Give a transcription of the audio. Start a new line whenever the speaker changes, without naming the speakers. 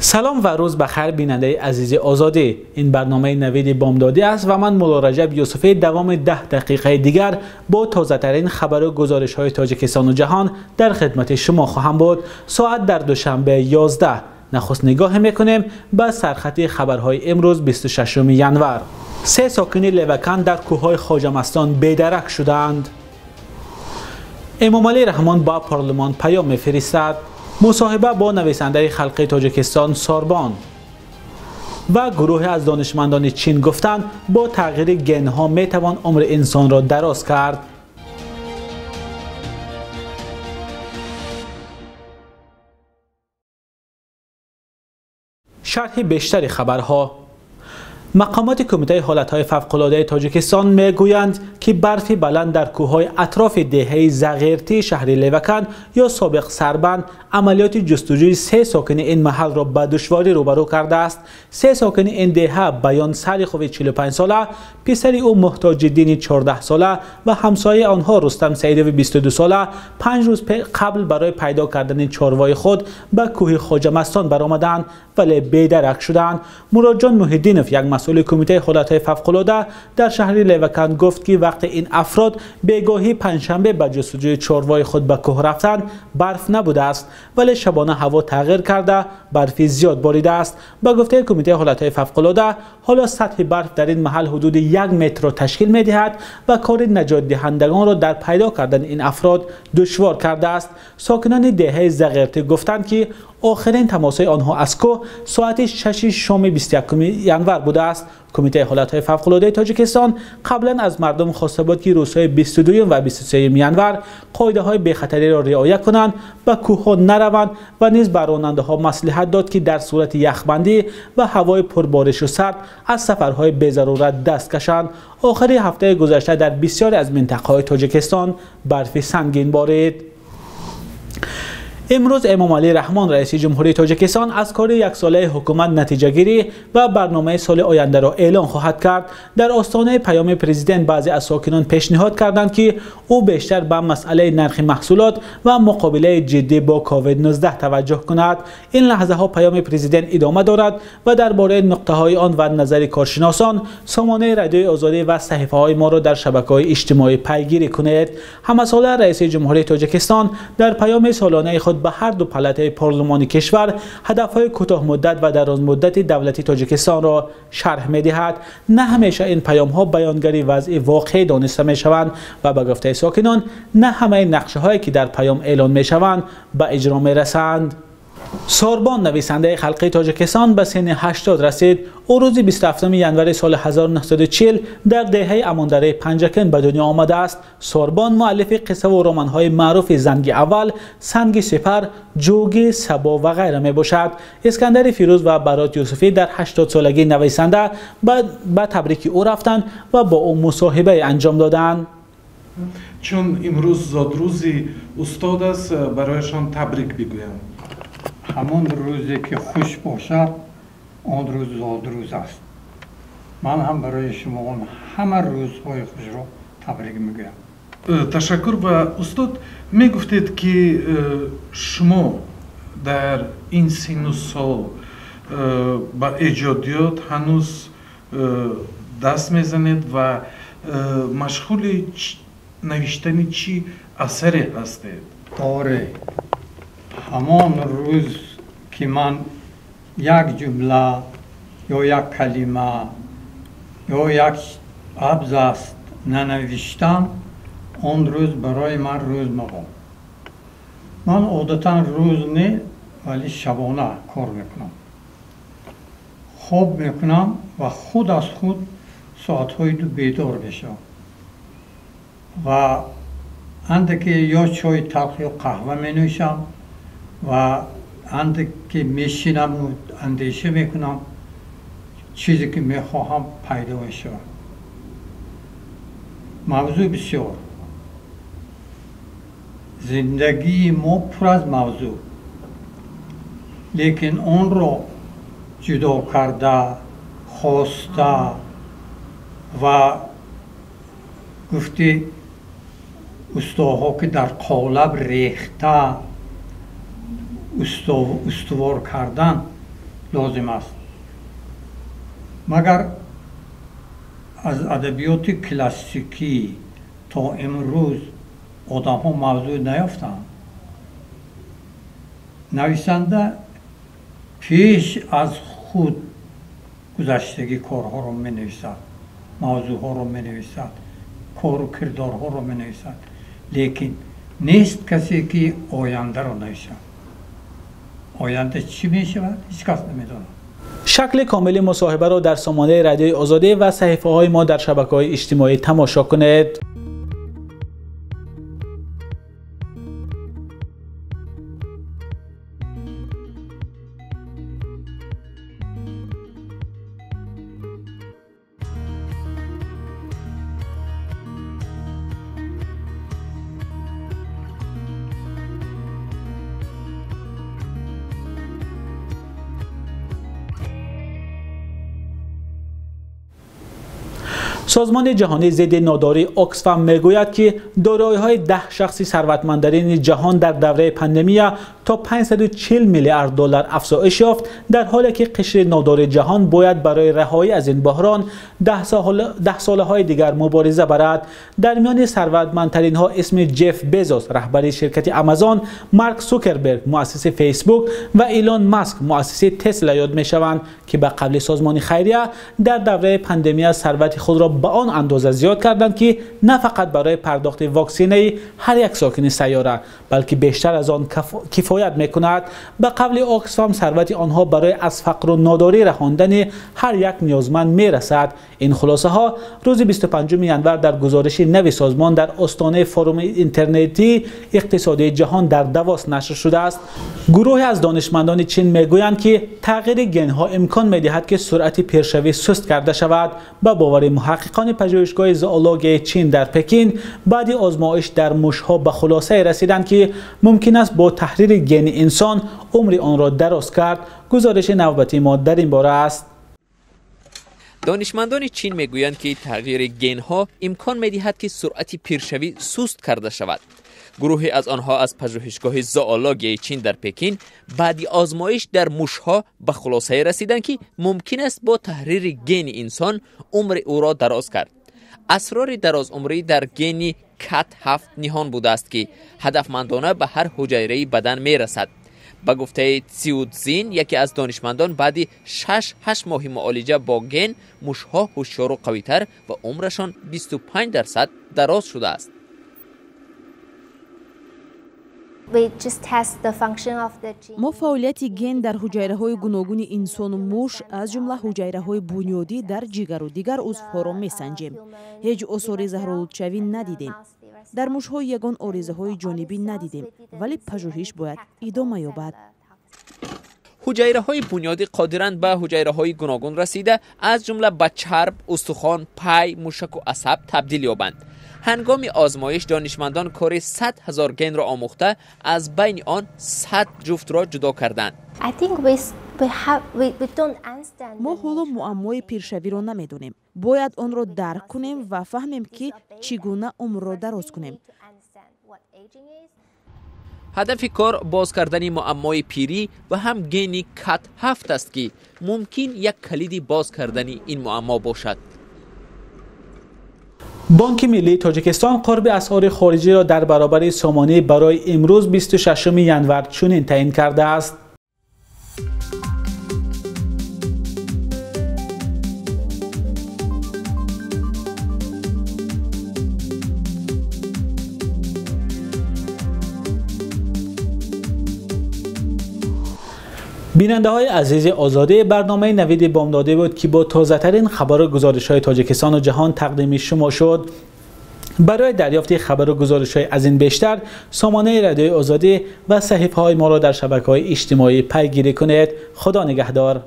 سلام و روز بخیر بیننده عزیز آزادی. این برنامه نوید بامدادی است و من مولا رجب یوسفی دوام 10 دقیقه دیگر با تازه ترین خبر و گزارش های تاجیکستان و جهان در خدمت شما خواهم بود. ساعت در دوشنبه 11. نخست نگاه میکنیم به سرخط خبرهای امروز 26 ژانویه. 3 ساکن لوکان در کوههای خواجه مستان بیدرک شدند. امامعلی رحمان با پارلمان پیام میفرستد. مصاحبه با نویسنده خلقی تاجیکستان سوربان و گروه از دانشمندان چین گفتند با تغییر گن ها می توان عمر انسان را دراز کرد. شرح بیشتر خبرها. مقامات کمیته حالتهای فوق‌العاده تاجیکستان میگویند که برف بلند در کوههای اطراف دهه زغیرتی شهر لوکان یا سابق سربند عملیات جستجوی 3 ساکن این محل را به دشواری روبرو کرده است. 3 ساکن این دهه بیان سالیخوف 45 ساله، پسر او محتاج الدین 14 ساله و همسایه آنها رستم سعیدوی 22 ساله 5 روز قبل برای پیدا کردن چاروای خود به کوه خواجه مستان برآمدند ولی بیدرک شدند. مراد جان محی‌الدینوف، یک مسئول کمیته حالتهای فوق‌العاده در شهر لوکان، گفت که وقتی این افراد بیگاهی پنجشنبه به جستجوی چاروای خود به کوه رفتند برف نبوده است ولی شبانه هوا تغییر کرده برفی زیاد باریده است. به گفته کمیته حالتهای فوق‌العاده حالا سطح برف در این محل حدود 1 متر را تشکیل می‌دهد و کار نجات دهندگان را در پیدا کردن این افراد دشوار کرده است. ساکنان دهه زغیرتی گفتند که آخرین تماس آنها از کوه ساعت 6 شام 21 ژانویه بوده است. کمیته حالتهای فوق‌العاده تاجیکستان قبلا از مردم خواسته بود که روزهای 22 و 23 ژانویه قاعده‌های بی‌خطری را رعایت کنند، به کوه‌ها نروند و نیز به راننده‌ها مصلحت داد که در صورت یخبندی و هوای پربارش و سرد از سفرهای بی‌ضرورت دست کشند. آخر هفته گذشته در بسیاری از منطقه‌های تاجیکستان برف سنگین بارید. امروز امامعلی رحمان رئیس جمهوری تاجیکستان از کار 1 ساله حکومت نتیجه گیری و برنامه سال آینده را اعلان خواهد کرد. در آستانه پیام پرزیدنت بعضی از ساکنان پیشنهاد کردند که او بیشتر به مسئله نرخ محصولات و مقابله جدی با کووید 19 توجه کند. این لحظه ها پیام پرزیدنت ادامه دارد و درباره نقطه های آن و نظر کارشناسان سامانه رادیو آزادی و صحیفه های ما را در شبکه‌های اجتماعی پیگیری کنید. همساله رئیس جمهوری تاجیکستان در پیام سالانه خود به هر دو پالات پارلمانی کشور هدف‌های کوتاه مدت و دراز مدت دولتی تاجیکستان را شرح می‌دهد. نه همیشه این پیام‌ها بیانگری وضع واقعی دانسته می‌شوند و به گفته ساکنان نه همه نقشه‌هایی که در پیام اعلان می‌شوند به اجرا می‌رسند. سوربان نویسنده خلقی تاجیکستان به سن 80 رسید. او روز 27 ژانویه سال 1940 در دهه اماندره پنجکن به دنیا آمده است. سوربان مؤلف قصه و رمان‌های معروف زنگ اول، سنگ سپر، جوگی، صبا و غیره می باشد. اسکندر فیروز و برات یوسفی در 80 سالگی نویسنده به تبریک او رفتند و با او مصاحبه انجام دادند.
چون امروز زادروزی استاد است برایشان تبریک بگویم.
همون روزی که خوش باشد آن روز زادروز است. من هم برای شما همه روزهای خوش را تبریک میگویم.
تشکر. و استاد میگفتید که شما در این سن و سال با ایجادیات هنوز دست میزنید و مشغول نوشتن چی اثری هستید؟
آره، همان روز که من یک جمله یا یک کلمه یا یک ابزاست ننوشتم آن روز برای من روز مباد. من عادتا روز نه ولی شبانه کار میکنم، خواب میکنم و خود از خود ساعتهای 2 بیدار میشم و اندکی یا چای تلخ یا قهوه می نوشم و اندکی میشینم و اندیشه میکنم چیزی که میخواهم پیدا بشه. موضوع بسیار، زندگی ما پر از موضوع، لیکن اون را جدا کرده، خواسته و گفتی استاها که در قالب ریخته استوار کردن لازم است. مگر از ادبیات کلاسیکی تا امروز آدم ها موضوع نیافتند. نویسنده پیش از خود گذشتگی کارها رو می نویسد، موضوع ها رو می نویسد، کار و کردار ها رو می نویسد، لیکن نیست کسی که آینده رو نویسد. آینده چی می شود؟ هیچ کس نمی داند.
شکل کامل مصاحبه را در سامانه رادیوی آزادی و صفحه های ما در شبکه‌های اجتماعی تماشا کنید. سازمان جهانی ضد ناداری اکسفم میگوید که دارایی‌های 10 شخص ثروتمندترین جهان در دوره پاندمی تا 540 میلیارد دلار افزایش یافت، در حالی که قشر نادار جهان باید برای رهایی از این بحران 10 سالهای دیگر مبارزه برد. در میان ثروتمندترین ها اسم جف بزوس رهبر شرکت آمازون، مارک زوکربرگ مؤسس فیسبوک و ایلون ماسک مؤسس تسلا یاد میشوند که به قبل سازمان خیریه در دوره پاندمی ثروت خود را به آن اندازه زیاد کردند که نه فقط برای پرداخت واکسینه هر یک ساکن سیاره بلکه بیشتر از آن کفایت میکند. به قبل اکسفام ثروت آنها برای از فقر و ناداری رهاندن هر یک نیازمند میرسد. این خلاصه ها روز 25 ژانویه در گزارش نوی سازمان در آستانه فروم اینترنتی اقتصادی جهان در داووس نشر شده است. گروهی از دانشمندان چین میگویند که تغییر گن ها امکان میدهد که سرعت پیشروی سست کرده شود. به باور محققان پژوهشگاه زئولوژی چین در پکین، بعد آزمایش در موشها به خلاصه رسیدند که ممکن است با تحریر گن انسان عمر آن را دراز کرد. گزارش نوبتی ما در این باره است.
دانشمندان چین میگویند که تغییر گن ها امکان میدهد که سرعت پیشروی سست کرده شود. گروهی از آنها از پژوهشگاه زئولوژی چین در پکین بعد آزمایش در موشها به خلاصه رسیدند که ممکن است با تحریر گن انسان عمر او را دراز کرد. اسرار دراز عمری در گن کات7 نهان بوده است که هدفمندانه به هر حجره بدن می رسد. به گفته تسیوتزین، یکی از دانشمندان، بعد 6-8 ماه معالجه با گن موشها هوشیار و قوی‌تر و عمرشان 25% دراز شده است.
ما فعالیت گن در حجایره‌های گوناگون انسان و موش از جمله حجایره‌های بنیادی در جگر و دیگر عضوها را می‌سنجیم. هیچ آثار ضررآلودشوی ندیدیم. در موش‌ها یگان آریزه‌های جانبی ندیدیم، ولی پژوهش باید ادامه یابد.
حجایره‌های بنیادی قادرند به حجایره‌های گوناگون رسیده از جمله به چرب، استخوان، پای، موشک و عصب تبدیل یابند. هنگام آزمایش دانشمندان کار 100,000 گن را آموخته از بین آن 100 جفت را جدا کردند.
ما حالا معمای پیشروی را نمیدونیم. باید آن را درک کنیم و فهمیم که چگونه عمر را دراز کنیم.
هدف کار باز کردن معمای پیری و هم گن کات7 است که ممکن یک کلید باز کردن این معما باشد.
بانک ملی تاجیکستان قرب اسعار خارجی را در برابر سامانه برای امروز 26 ژانویه چنین تعیین کرده است. بیننده های عزیز آزاده، برنامه نوید بامداده بود که با تازه ترین خبر و گزارش های تاجیکستان و جهان تقدیم شما شد. برای دریافت خبر و گزارش های از این بیشتر، سامانه رادیوی آزادی و صفحه های ما را در شبکه‌های اجتماعی پیگیری کنید. خدا نگهدار.